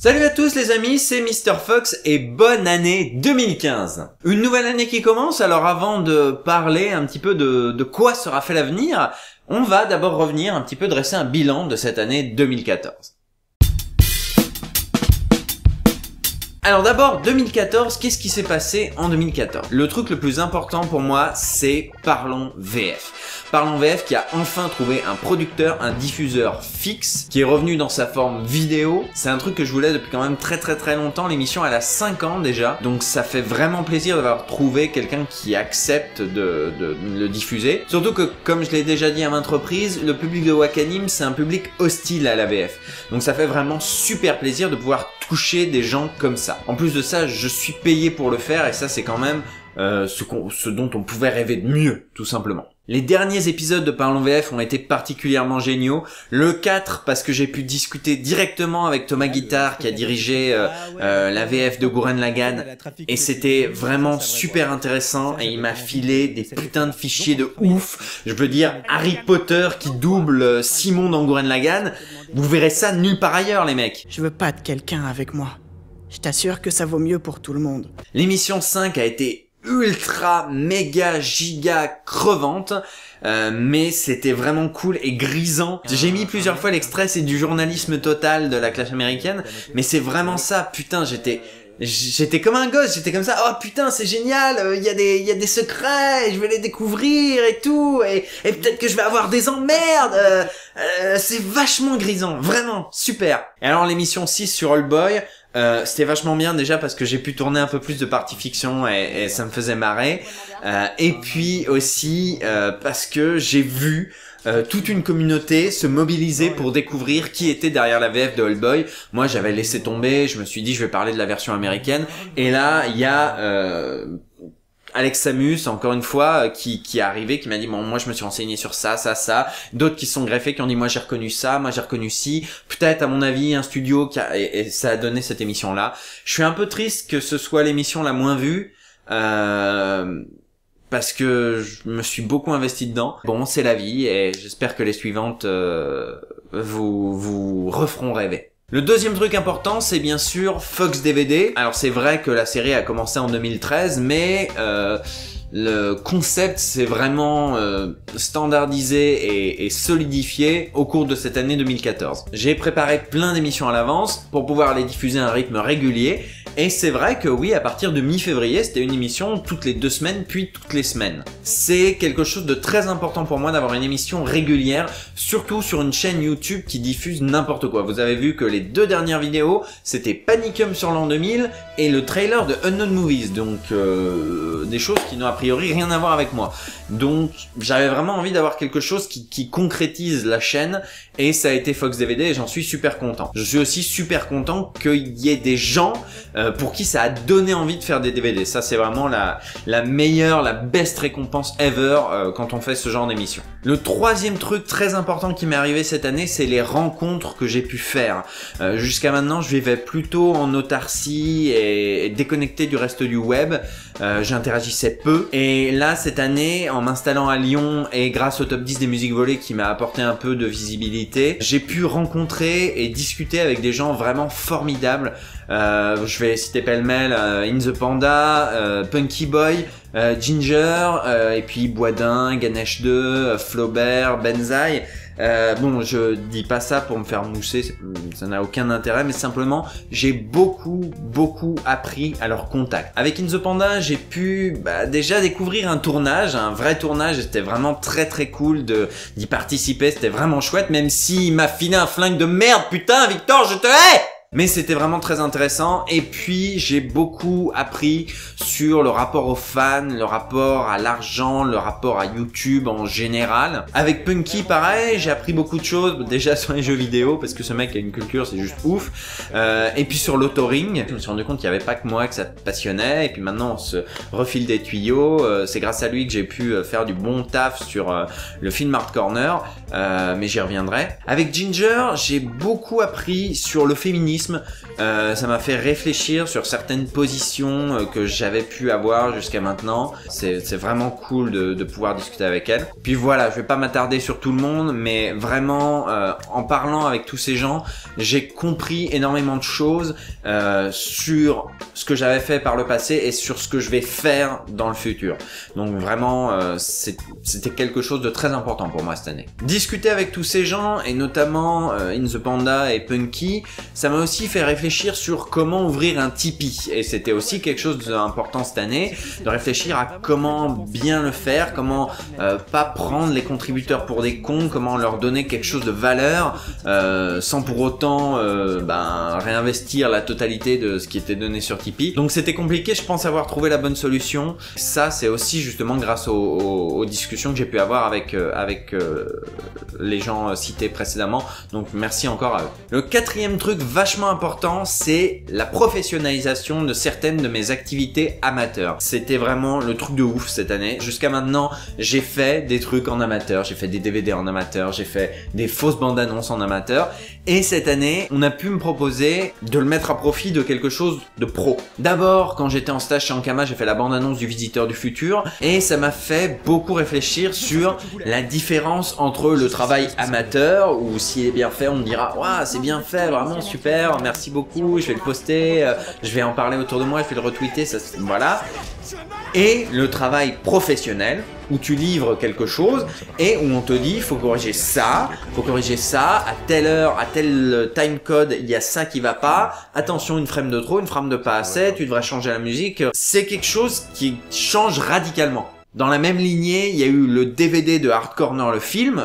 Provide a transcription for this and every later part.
Salut à tous les amis, c'est Mr Fox et bonne année 2015. Une nouvelle année qui commence, alors avant de parler un petit peu de quoi sera fait l'avenir, on va d'abord revenir un petit peu dresser un bilan de cette année 2014. Alors d'abord, 2014, qu'est-ce qui s'est passé en 2014? Le truc le plus important pour moi, c'est Parlons VF. Parlons VF qui a enfin trouvé un producteur, un diffuseur fixe, qui est revenu dans sa forme vidéo. C'est un truc que je voulais depuis quand même très longtemps. L'émission elle a 5 ans déjà, donc ça fait vraiment plaisir d'avoir trouvé quelqu'un qui accepte de le diffuser. Surtout que, comme je l'ai déjà dit à maintes reprises, le public de Wakanim c'est un public hostile à la VF. Donc ça fait vraiment super plaisir de pouvoir toucher des gens comme ça. En plus de ça, je suis payé pour le faire et ça c'est quand même ce dont on pouvait rêver de mieux, tout simplement. Les derniers épisodes de Parlons VF ont été particulièrement géniaux. Le 4 parce que j'ai pu discuter directement avec Thomas Guittard qui a dirigé la VF de Gurren Lagann et c'était vraiment super intéressant et il m'a filé des putains de fichiers de ouf. Je veux dire Harry Potter qui double Simon dans Gurren Lagann. Vous verrez ça nulle part ailleurs les mecs. Je veux pas de quelqu'un avec moi. Je t'assure que ça vaut mieux pour tout le monde. L'émission 5 a été ultra méga giga crevante mais c'était vraiment cool et grisant. J'ai mis plusieurs fois l'extrait, c'est du journalisme total de la classe américaine, mais c'est vraiment ça. Putain, j'étais comme un gosse, j'étais comme ça, oh putain c'est génial, il y a des secrets, je vais les découvrir et tout, et peut-être que je vais avoir des emmerdes, c'est vachement grisant, vraiment, super. Et alors l'émission 6 sur Old Boy, c'était vachement bien déjà parce que j'ai pu tourner un peu plus de parties fiction et ça me faisait marrer, et puis aussi parce que j'ai vu toute une communauté se mobiliser pour découvrir qui était derrière la VF de Old Boy. Moi j'avais laissé tomber, je me suis dit je vais parler de la version américaine, et là il y a Alex Samus, encore une fois, qui est arrivé, qui m'a dit bon moi je me suis renseigné sur ça, d'autres qui se sont greffés, qui ont dit moi j'ai reconnu ça, moi j'ai reconnu ci, peut-être à mon avis un studio et ça a donné cette émission là. Je suis un peu triste que ce soit l'émission la moins vue, parce que je me suis beaucoup investi dedans. Bon, c'est la vie et j'espère que les suivantes vous referont rêver. Le deuxième truc important, c'est bien sûr Fox DVD. Alors c'est vrai que la série a commencé en 2013, mais le concept s'est vraiment standardisé et solidifié au cours de cette année 2014. J'ai préparé plein d'émissions à l'avance pour pouvoir les diffuser à un rythme régulier. Et c'est vrai que oui, à partir de mi-février, c'était une émission toutes les 2 semaines, puis toutes les semaines. C'est quelque chose de très important pour moi d'avoir une émission régulière, surtout sur une chaîne YouTube qui diffuse n'importe quoi. Vous avez vu que les 2 dernières vidéos, c'était Panicum sur l'an 2000 et le trailer de Unknown Movies, donc des choses qui n'ont a priori rien à voir avec moi. Donc j'avais vraiment envie d'avoir quelque chose qui concrétise la chaîne, et ça a été Fox DVD et j'en suis super content. Je suis aussi super content qu'il y ait des gens pour qui ça a donné envie de faire des DVD. Ça c'est vraiment la meilleure, la best récompense ever quand on fait ce genre d'émission. Le troisième truc très important qui m'est arrivé cette année, c'est les rencontres que j'ai pu faire. Jusqu'à maintenant, je vivais plutôt en autarcie et déconnecté du reste du web. J'interagissais peu. Et là, cette année, en m'installant à Lyon et grâce au top 10 des musiques volées qui m'a apporté un peu de visibilité, j'ai pu rencontrer et discuter avec des gens vraiment formidables. Je vais citer pêle-mêle In The Panda, Punky Boy, Ginger, et puis Boisdin, Ganesh 2, Flaubert, Benzaï. Bon, je dis pas ça pour me faire mousser, ça n'a aucun intérêt, mais simplement j'ai beaucoup appris à leur contact. Avec In The Panda, j'ai pu déjà découvrir un tournage, un vrai tournage, et c'était vraiment très cool d'y participer, c'était vraiment chouette, même s'il m'a filé un flingue de merde, putain Victor, je te hais! Mais c'était vraiment très intéressant, et puis j'ai beaucoup appris sur le rapport aux fans, le rapport à l'argent, le rapport à YouTube en général. Avec Punky pareil, j'ai appris beaucoup de choses, déjà sur les jeux vidéo, parce que ce mec a une culture, c'est juste ouf. Et puis sur l'autoring, je me suis rendu compte qu'il n'y avait pas que moi que ça passionnait, et puis maintenant on se refile des tuyaux. C'est grâce à lui que j'ai pu faire du bon taf sur le film Art Corner, mais j'y reviendrai. Avec Ginger, j'ai beaucoup appris sur le féminisme, graphisme, ça m'a fait réfléchir sur certaines positions que j'avais pu avoir jusqu'à maintenant. C'est vraiment cool de pouvoir discuter avec elle. Puis voilà, je vais pas m'attarder sur tout le monde, mais vraiment, en parlant avec tous ces gens, j'ai compris énormément de choses sur ce que j'avais fait par le passé et sur ce que je vais faire dans le futur. Donc vraiment, c'était quelque chose de très important pour moi cette année. Discuter avec tous ces gens, et notamment In The Panda et Punky, ça m'a aussi fait réfléchir sur comment ouvrir un Tipeee. Et c'était aussi quelque chose d'important cette année, de réfléchir à comment bien le faire, comment pas prendre les contributeurs pour des cons, comment leur donner quelque chose de valeur, sans pour autant réinvestir la totalité de ce qui était donné sur Tipeee. Donc c'était compliqué, je pense avoir trouvé la bonne solution. Ça c'est aussi justement grâce aux discussions que j'ai pu avoir avec les gens cités précédemment, donc merci encore à eux. Le quatrième truc vachement important, c'est la professionnalisation de certaines de mes activités amateurs. C'était vraiment le truc de ouf cette année. Jusqu'à maintenant, j'ai fait des trucs en amateur, j'ai fait des DVD en amateur, j'ai fait des fausses bandes annonces en amateur, et cette année, on a pu me proposer de le mettre à profit de quelque chose de pro. D'abord, quand j'étais en stage chez Ankama, j'ai fait la bande annonce du Visiteur du Futur, et ça m'a fait beaucoup réfléchir sur la différence entre le travail amateur, où s'il est bien fait, on me dira « Waouh, c'est bien fait, vraiment super, merci beaucoup, je vais le poster, je vais en parler autour de moi, je vais le retweeter, ça, voilà. » Et le travail professionnel, où tu livres quelque chose et où on te dit faut corriger ça, à telle heure, à tel time code, il y a ça qui va pas, attention, une frame de trop, une frame de pas assez, tu devrais changer la musique. C'est quelque chose qui change radicalement. Dans la même lignée, il y a eu le DVD de Hard Corner, le film,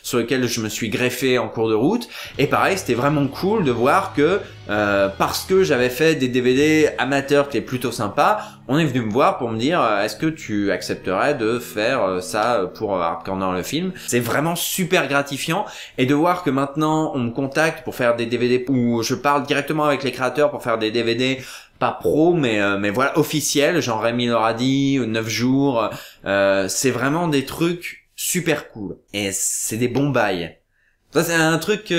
sur lequel je me suis greffé en cours de route. Et pareil, c'était vraiment cool de voir que, parce que j'avais fait des DVD amateurs qui étaient plutôt sympas, on est venu me voir pour me dire est-ce que tu accepterais de faire ça pour Hard Corner, le film. C'est vraiment super gratifiant. Et de voir que maintenant, on me contacte pour faire des DVD où je parle directement avec les créateurs pour faire des DVD pas pro, mais voilà, officiel, genre Rémi leur a dit, 9 jours, c'est vraiment des trucs super cool. Et c'est des bons bails. Ça, c'est un truc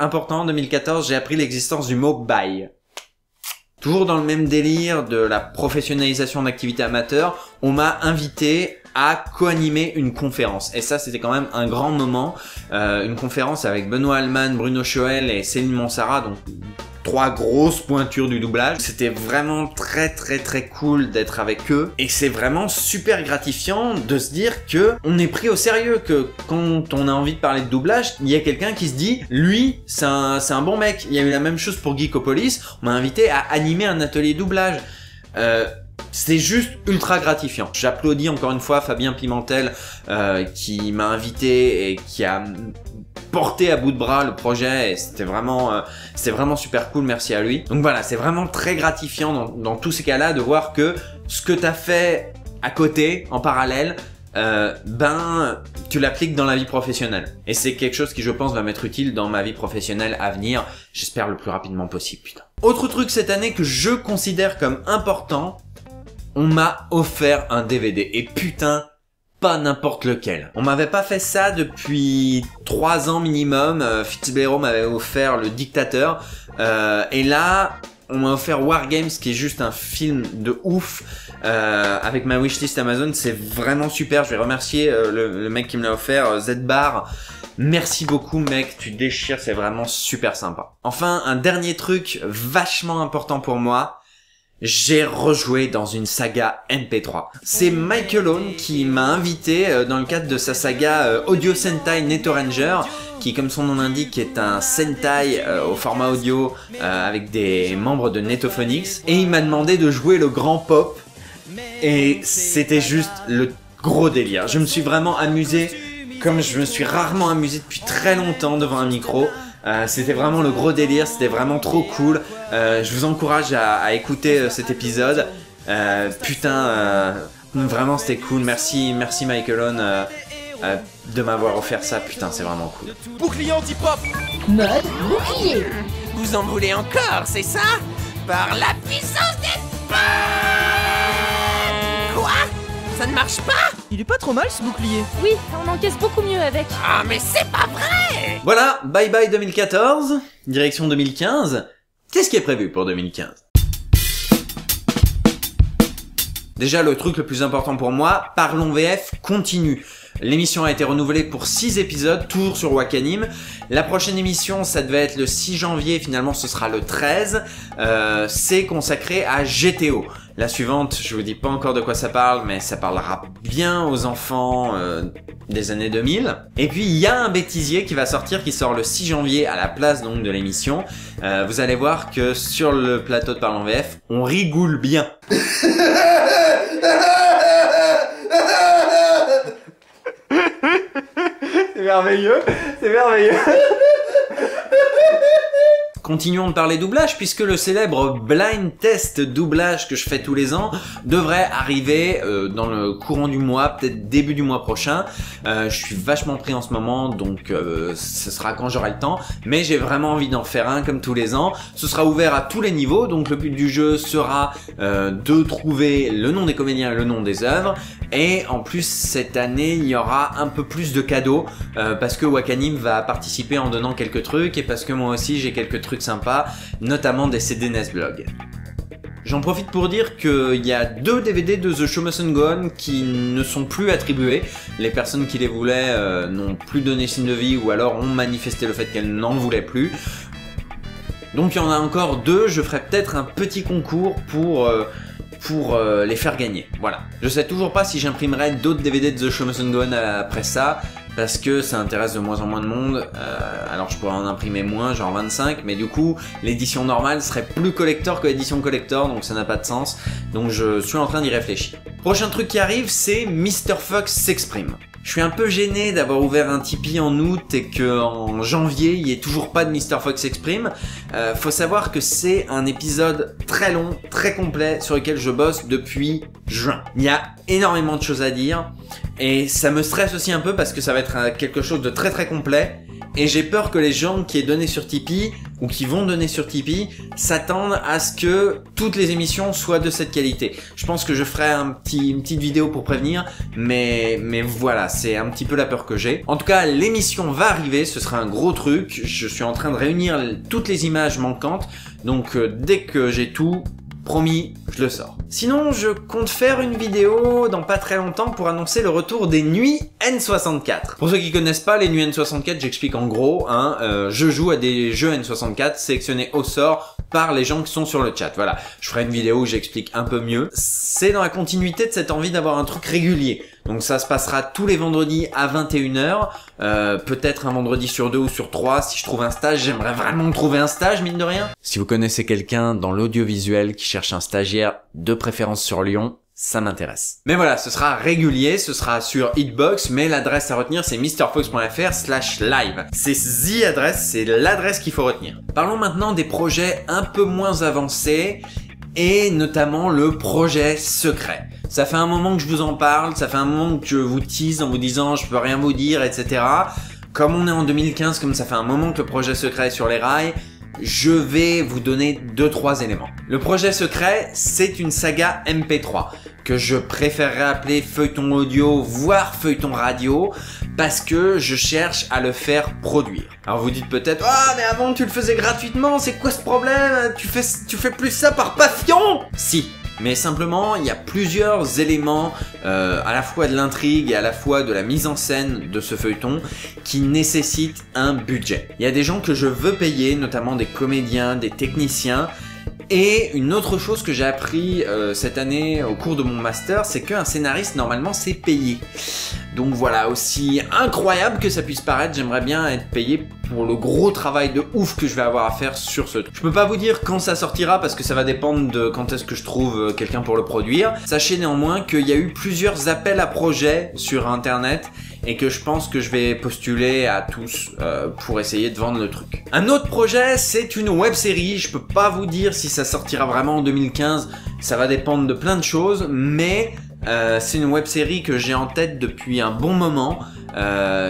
important en 2014, j'ai appris l'existence du mot bail. Toujours dans le même délire de la professionnalisation d'activités amateurs, on m'a invité à co-animer une conférence. Et ça, c'était quand même un grand moment. Une conférence avec Benoît Alman, Bruno Choel et Céline Monsara, donc 3 grosses pointures du doublage. C'était vraiment très cool d'être avec eux. Et c'est vraiment super gratifiant de se dire que on est pris au sérieux, que quand on a envie de parler de doublage, il y a quelqu'un qui se dit, lui, c'est un bon mec. Il y a eu la même chose pour Geekopolis. On m'a invité à animer un atelier doublage. C'était juste ultra gratifiant. J'applaudis encore une fois Fabien Pimentel qui m'a invité et qui a porté à bout de bras le projet, et c'était vraiment super cool, merci à lui. Donc voilà, c'est vraiment très gratifiant dans tous ces cas-là de voir que ce que t'as fait à côté, en parallèle, tu l'appliques dans la vie professionnelle. Et c'est quelque chose qui, je pense, va m'être utile dans ma vie professionnelle à venir, j'espère le plus rapidement possible, putain. Autre truc cette année que je considère comme important, on m'a offert un DVD, et putain, pas n'importe lequel. On m'avait pas fait ça depuis 3 ans minimum. Fitzblero m'avait offert Le Dictateur. Et là, on m'a offert War Games, qui est juste un film de ouf. Avec ma wishlist Amazon, c'est vraiment super. Je vais remercier le mec qui me l'a offert, Z-Bar. Merci beaucoup mec, tu déchires, c'est vraiment super sympa. Enfin, un dernier truc vachement important pour moi. J'ai rejoué dans une saga MP3. C'est Michael Owen qui m'a invité dans le cadre de sa saga Audio Sentai Neto Ranger, qui, comme son nom l'indique, est un Sentai au format audio avec des membres de Netophonics. Et il m'a demandé de jouer le grand pop. Et c'était juste le gros délire. Je me suis vraiment amusé comme je me suis rarement amusé depuis très longtemps devant un micro. C'était vraiment le gros délire, c'était vraiment trop cool. Je vous encourage à écouter cet épisode. Vraiment c'était cool. Merci Michael Owen de m'avoir offert ça. Putain, c'est vraiment cool. Bouclier anti-pop. Mode bouclier. Vous en voulez encore, c'est ça? Par la puissance des pop. Quoi? Ça ne marche pas? Il est pas trop mal ce bouclier. Oui, on encaisse beaucoup mieux avec. Ah mais c'est pas vrai! Voilà, bye bye 2014, direction 2015. Qu'est-ce qui est prévu pour 2015? Déjà, le truc le plus important pour moi, Parlons VF continue. L'émission a été renouvelée pour 6 épisodes, toujours sur Wakanim. La prochaine émission, ça devait être le 6 janvier, finalement ce sera le 13. C'est consacré à GTO. La suivante, je vous dis pas encore de quoi ça parle, mais ça parlera bien aux enfants des années 2000. Et puis il y a un bêtisier qui va sortir, qui sort le 6 janvier à la place donc de l'émission. Vous allez voir que sur le plateau de Parlons VF, on rigoule bien. C'est merveilleux, c'est merveilleux. Continuons de parler doublage puisque le célèbre blind test doublage que je fais tous les ans devrait arriver dans le courant du mois, peut-être début du mois prochain. Je suis vachement pris en ce moment, donc ce sera quand j'aurai le temps, mais j'ai vraiment envie d'en faire un comme tous les ans. Ce sera ouvert à tous les niveaux, donc le but du jeu sera de trouver le nom des comédiens et le nom des œuvres. Et en plus cette année il y aura un peu plus de cadeaux parce que Wakanim va participer en donnant quelques trucs et parce que moi aussi j'ai quelques trucs sympas, notamment des CD Nesblog. J'en profite pour dire qu'il y a 2 DVD de The Show Must Go On qui ne sont plus attribués. Les personnes qui les voulaient n'ont plus donné signe de vie ou alors ont manifesté le fait qu'elles n'en voulaient plus. Donc il y en a encore 2, je ferai peut-être un petit concours pour les faire gagner. Voilà. Je sais toujours pas si j'imprimerai d'autres DVD de The Show Must Go On après ça, parce que ça intéresse de moins en moins de monde. Alors je pourrais en imprimer moins, genre 25, mais du coup l'édition normale serait plus collector que l'édition collector, donc ça n'a pas de sens. Donc je suis en train d'y réfléchir. Prochain truc qui arrive, c'est Mr. Fox s'exprime. Je suis un peu gêné d'avoir ouvert un Tipeee en août et qu'en janvier, il n'y ait toujours pas de Mr. Fox s'exprime. Faut savoir que c'est un épisode très long, très complet, sur lequel je bosse depuis juin. Il y a énormément de choses à dire, et ça me stresse aussi un peu parce que ça va être quelque chose de très très complet. Et j'ai peur que les gens qui aient donné sur Tipeee, ou qui vont donner sur Tipeee, s'attendent à ce que toutes les émissions soient de cette qualité. Je pense que je ferai une petite vidéo pour prévenir, mais voilà, c'est un petit peu la peur que j'ai. En tout cas, l'émission va arriver, ce sera un gros truc. Je suis en train de réunir toutes les images manquantes, donc dès que j'ai tout, promis, je le sors. Sinon, je compte faire une vidéo dans pas très longtemps pour annoncer le retour des nuits N64. Pour ceux qui connaissent pas les nuits N64, j'explique en gros, je joue à des jeux N64 sélectionnés au sort par les gens qui sont sur le chat. Voilà, je ferai une vidéo où j'explique un peu mieux. C'est dans la continuité de cette envie d'avoir un truc régulier. Donc ça se passera tous les vendredis à 21h, peut-être un vendredi sur 2 ou sur 3 si je trouve un stage. J'aimerais vraiment trouver un stage, mine de rien. Si vous connaissez quelqu'un dans l'audiovisuel qui cherche un stagiaire, de préférence sur Lyon, ça m'intéresse. Mais voilà, ce sera régulier, ce sera sur Hitbox, mais l'adresse à retenir c'est mrfox.fr/live. C'est the adresse, c'est l'adresse qu'il faut retenir. Parlons maintenant des projets un peu moins avancés, et notamment le projet secret. Ça fait un moment que je vous en parle, ça fait un moment que je vous tease en vous disant je peux rien vous dire, etc. Comme on est en 2015, comme ça fait un moment que le projet secret est sur les rails, je vais vous donner 2-3 éléments. Le projet secret, c'est une saga MP3 que je préférerais appeler feuilleton audio, voire feuilleton radio, parce que je cherche à le faire produire. Alors vous dites peut-être, ah mais avant tu le faisais gratuitement, c'est quoi ce problème? Tu fais plus ça par passion? Si. Mais simplement, il y a plusieurs éléments, à la fois de l'intrigue et à la fois de la mise en scène de ce feuilleton, qui nécessitent un budget. Il y a des gens que je veux payer, notamment des comédiens, des techniciens. Et une autre chose que j'ai appris cette année au cours de mon master, c'est qu'un scénariste, normalement, c'est payé. Donc voilà, aussi incroyable que ça puisse paraître, j'aimerais bien être payé pour le gros travail de ouf que je vais avoir à faire sur ce truc. Je peux pas vous dire quand ça sortira parce que ça va dépendre de quand est-ce que je trouve quelqu'un pour le produire. Sachez néanmoins qu'il y a eu plusieurs appels à projets sur internet et que je pense que je vais postuler à tous pour essayer de vendre le truc. Un autre projet, c'est une web série. Je peux pas vous dire si ça sortira vraiment en 2015, ça va dépendre de plein de choses, mais c'est une web série que j'ai en tête depuis un bon moment.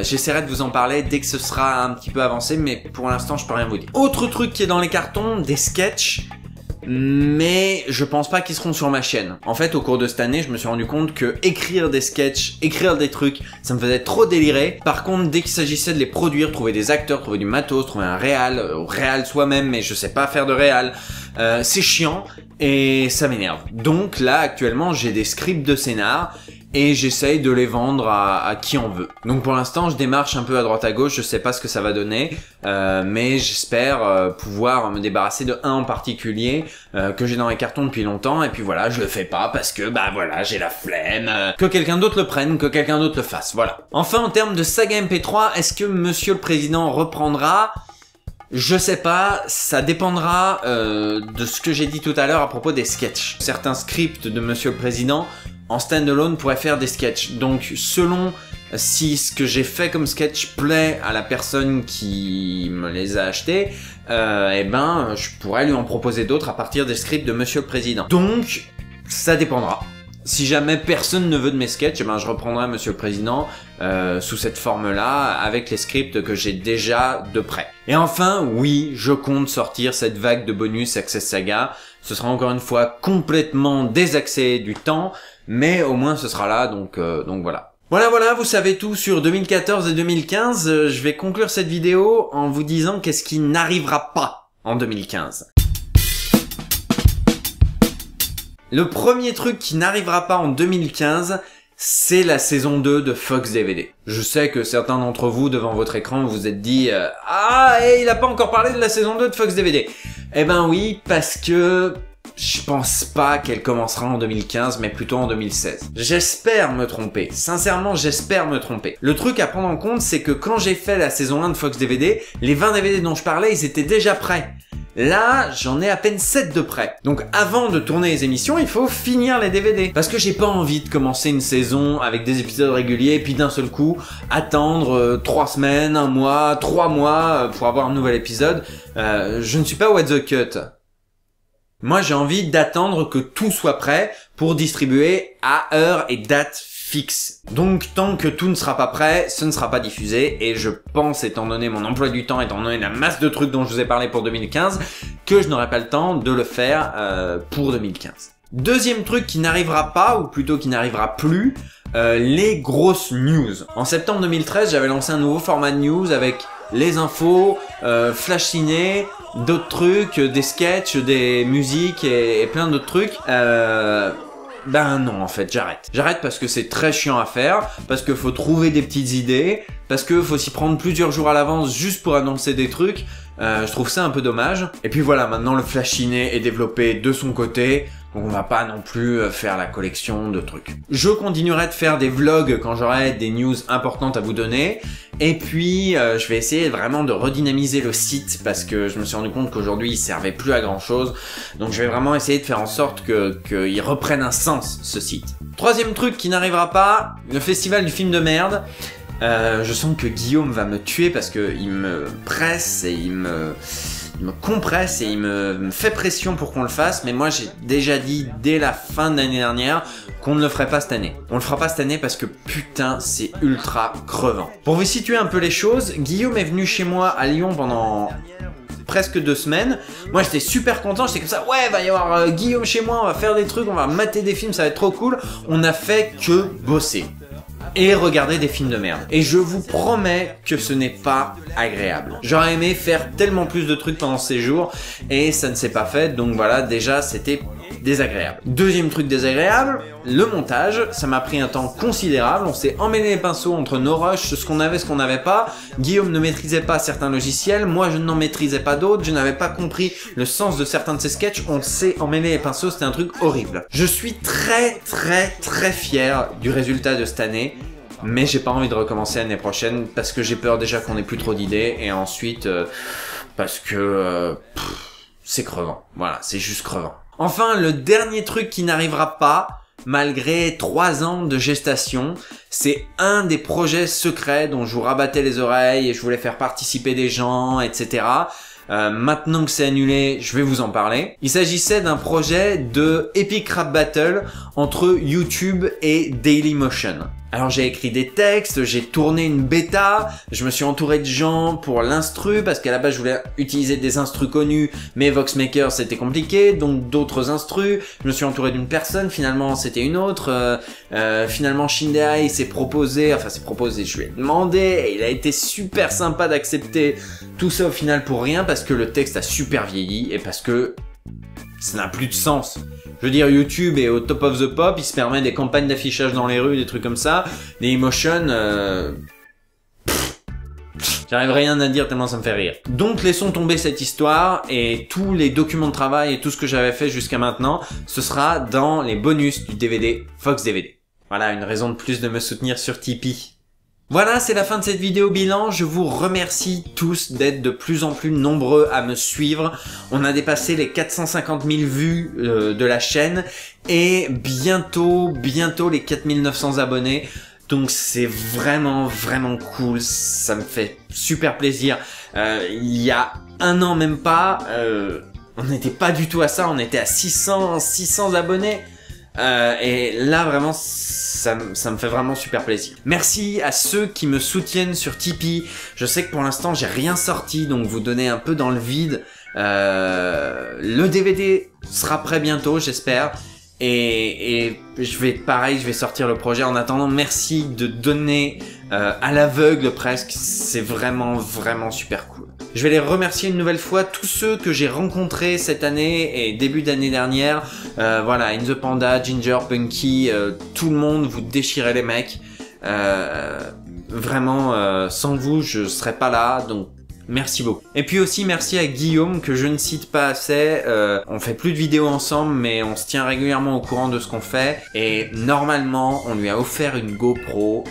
J'essaierai de vous en parler dès que ce sera un petit peu avancé, mais pour l'instant je peux rien vous dire. Autre truc qui est dans les cartons, des sketchs. mais je pense pas qu'ils seront sur ma chaîne. En fait, au cours de cette année, je me suis rendu compte que écrire des sketchs, écrire des trucs, ça me faisait trop délirer. Par contre, dès qu'il s'agissait de les produire, trouver des acteurs, trouver du matos, trouver un réal soi-même, mais je sais pas faire de réal, c'est chiant et ça m'énerve. Donc là, actuellement, j'ai des scripts de scénar et j'essaye de les vendre à qui en veut. Donc pour l'instant, je démarche un peu à droite à gauche, je sais pas ce que ça va donner, mais j'espère pouvoir me débarrasser de un en particulier que j'ai dans les cartons depuis longtemps, et puis voilà, je le fais pas parce que bah voilà, j'ai la flemme, que quelqu'un d'autre le prenne, que quelqu'un d'autre le fasse, voilà. Enfin, en termes de saga MP3, est-ce que Monsieur le Président reprendra ? Je sais pas, ça dépendra de ce que j'ai dit tout à l'heure à propos des sketchs. Certains scripts de Monsieur le Président en standalone pourraient faire des sketchs. Donc selon si ce que j'ai fait comme sketch plaît à la personne qui me les a achetés, eh ben je pourrais lui en proposer d'autres à partir des scripts de Monsieur le Président. Donc ça dépendra. Si jamais personne ne veut de mes sketchs, eh ben je reprendrai Monsieur le Président sous cette forme-là, avec les scripts que j'ai déjà de près. Et enfin, oui, je compte sortir cette vague de bonus Access Saga. Ce sera encore une fois complètement désaxé du temps, mais au moins ce sera là, donc voilà. Voilà, vous savez tout sur 2014 et 2015. Je vais conclure cette vidéo en vous disant qu'est-ce qui n'arrivera pas en 2015. Le premier truc qui n'arrivera pas en 2015, c'est la saison 2 de Fox DVD. Je sais que certains d'entre vous, devant votre écran, vous vous êtes dit « Ah, il a pas encore parlé de la saison 2 de Fox DVD !» Eh ben oui, parce que je pense pas qu'elle commencera en 2015, mais plutôt en 2016. J'espère me tromper. Sincèrement, j'espère me tromper. Le truc à prendre en compte, c'est que quand j'ai fait la saison 1 de Fox DVD, les 20 DVD dont je parlais, ils étaient déjà prêts. Là, j'en ai à peine 7 de près. Donc avant de tourner les émissions, il faut finir les DVD. Parce que j'ai pas envie de commencer une saison avec des épisodes réguliers et puis d'un seul coup, attendre 3 semaines, 1 mois, 3 mois pour avoir un nouvel épisode. Je ne suis pas What the Cut. Moi, j'ai envie d'attendre que tout soit prêt pour distribuer à heure et date fixe. Donc tant que tout ne sera pas prêt, ce ne sera pas diffusé, et je pense, étant donné mon emploi du temps, étant donné la masse de trucs dont je vous ai parlé pour 2015, que je n'aurai pas le temps de le faire pour 2015. Deuxième truc qui n'arrivera pas, ou plutôt qui n'arrivera plus, les grosses news. En septembre 2013, j'avais lancé un nouveau format de news avec les infos, Flash Ciné, d'autres trucs, des sketchs, des musiques et plein d'autres trucs. Ben non, en fait, j'arrête. J'arrête parce que c'est très chiant à faire, parce que faut trouver des petites idées, parce que faut s'y prendre plusieurs jours à l'avance juste pour annoncer des trucs. Je trouve ça un peu dommage. Et puis voilà, maintenant le Flash Ciné est développé de son côté, donc on va pas non plus faire la collection de trucs. Je continuerai de faire des vlogs quand j'aurai des news importantes à vous donner. Et puis je vais essayer vraiment de redynamiser le site parce que je me suis rendu compte qu'aujourd'hui il servait plus à grand chose. Donc je vais vraiment essayer de faire en sorte qu'il reprenne un sens, ce site. Troisième truc qui n'arrivera pas, le festival du film de merde. Je sens que Guillaume va me tuer parce que il me presse et il me compresse et il me fait pression pour qu'on le fasse, mais moi j'ai déjà dit dès la fin de l'année dernière qu'on ne le ferait pas cette année. On le fera pas cette année parce que putain c'est ultra crevant. Pour vous situer un peu les choses, Guillaume est venu chez moi à Lyon pendant presque 2 semaines. Moi j'étais super content, j'étais comme ça, ouais va y avoir Guillaume chez moi, on va faire des trucs, on va mater des films, ça va être trop cool. On a fait que bosser et regarder des films de merde. Et je vous promets que ce n'est pas agréable. J'aurais aimé faire tellement plus de trucs pendant ces jours et ça ne s'est pas fait, donc voilà, déjà c'était désagréable. Deuxième truc désagréable, le montage. Ça m'a pris un temps considérable, on s'est emmêlé les pinceaux entre nos rushs, ce qu'on avait, ce qu'on n'avait pas. Guillaume ne maîtrisait pas certains logiciels, moi je n'en maîtrisais pas d'autres, je n'avais pas compris le sens de certains de ces sketchs, on s'est emmêlé les pinceaux, c'était un truc horrible. Je suis très fier du résultat de cette année, mais j'ai pas envie de recommencer l'année prochaine parce que j'ai peur déjà qu'on ait plus trop d'idées et ensuite parce que c'est crevant. Voilà, c'est juste crevant. Enfin, le dernier truc qui n'arrivera pas, malgré 3 ans de gestation, c'est un des projets secrets dont je vous rabattais les oreilles et je voulais faire participer des gens, etc. Maintenant que c'est annulé, je vais vous en parler. Il s'agissait d'un projet de Epic Rap Battle entre YouTube et Dailymotion. Alors j'ai écrit des textes, j'ai tourné une bêta, je me suis entouré de gens pour l'instru, parce qu'à la base je voulais utiliser des instrus connus, mais Voxmaker c'était compliqué, donc d'autres instrus. Je me suis entouré d'une personne, finalement c'était une autre. Finalement Shindeai s'est proposé, je lui ai demandé, et il a été super sympa d'accepter tout ça au final pour rien, parce que le texte a super vieilli, et parce que ça n'a plus de sens. Je veux dire, YouTube est au top of the pop, il se permet des campagnes d'affichage dans les rues, des trucs comme ça, des emotions, j'arrive rien à dire tellement ça me fait rire. Donc laissons tomber cette histoire, et tous les documents de travail et tout ce que j'avais fait jusqu'à maintenant, ce sera dans les bonus du DVD Fox DVD. Voilà, une raison de plus de me soutenir sur Tipeee. Voilà, c'est la fin de cette vidéo bilan. Je vous remercie tous d'être de plus en plus nombreux à me suivre. On a dépassé les 450 000 vues de la chaîne et bientôt les 4900 abonnés. Donc c'est vraiment cool, ça me fait super plaisir. Il y a un an même pas, on n'était pas du tout à ça, on était à 600 abonnés. Et là vraiment ça me fait vraiment super plaisir. Merci à ceux qui me soutiennent sur Tipeee. Je sais que pour l'instant j'ai rien sorti, donc vous donnez un peu dans le vide. Le DVD sera prêt bientôt, j'espère. Et je vais sortir le projet. En attendant, merci de donner à l'aveugle presque. C'est vraiment super cool. Je vais les remercier une nouvelle fois, tous ceux que j'ai rencontrés cette année et début d'année dernière. Voilà, In The Panda, Ginger, Punky, tout le monde, vous déchirez les mecs. Vraiment, sans vous, je serais pas là, donc merci beaucoup. Et puis aussi merci à Guillaume, que je ne cite pas assez. On fait plus de vidéos ensemble, mais on se tient régulièrement au courant de ce qu'on fait. Et normalement, on lui a offert une GoPro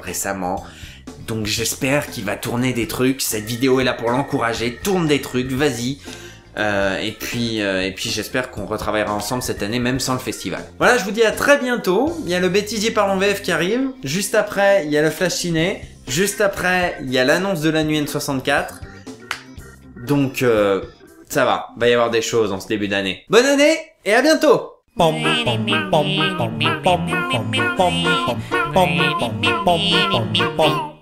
récemment. Donc j'espère qu'il va tourner des trucs. Cette vidéo est là pour l'encourager. Tourne des trucs, vas-y. Et puis j'espère qu'on retravaillera ensemble cette année, même sans le festival. Voilà, je vous dis à très bientôt. Il y a le Bêtisier parle en VF qui arrive. Juste après, il y a le Flash Ciné. Juste après, il y a l'annonce de la nuit N64. Donc, ça va y y avoir des choses en ce début d'année. Bonne année et à bientôt! Pom pom pom pom pom pom pom pom pom pom pom pom pom pom.